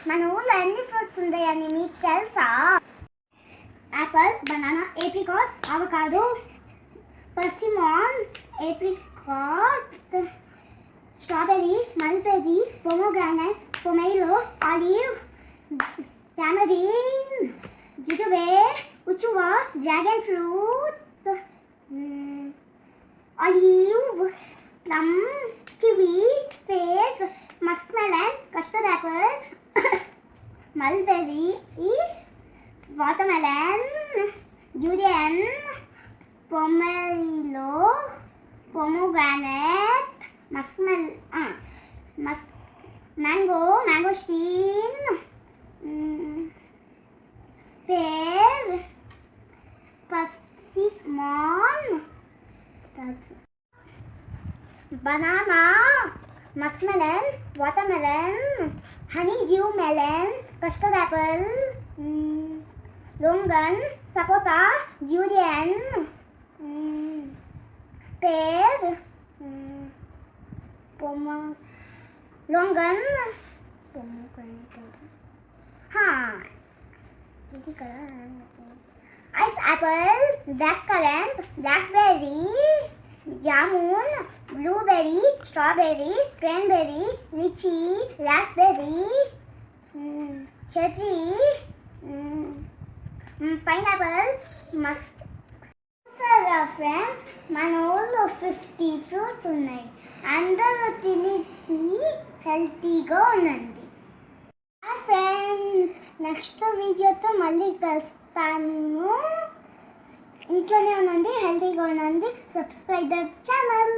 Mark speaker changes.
Speaker 1: మన ఊళ్ళో ఎన్ని ఫ్రూట్స్ ఉన్నాయని మీకు తెలుసా? Apple, banana, apricot, avocado, persimmon, apricot, strawberry, mulberry, pomegranate, pomelo, olive, tamarind, jujube, ఉచువా, dragon fruit, olive, plum, kiwi, fig, muskmelon, custard apple, mulberry, watermelon, durian, pomelo, pomegranate, mangosteen, pear, persimmon, banana, muskmelon, watermelon, honeydew melon, custard apple, longan, sapota, durian, pear, longan, ice apple, blackcurrant, blackberry, jamun, blueberry, strawberry, cranberry, lychee, raspberry, cherry, pineapple, musk. సరే friends, మన ఊళ్ళో 50 fruits ఉన్నాయి. అందరూ తిని హెల్తీగా ఉండండి. Friends, next వీడియోతో మళ్ళీ కలుస్తాను. ఇంట్లోనే ఉండండి, హెల్తీగా ఉండండి. Subscribe the channel.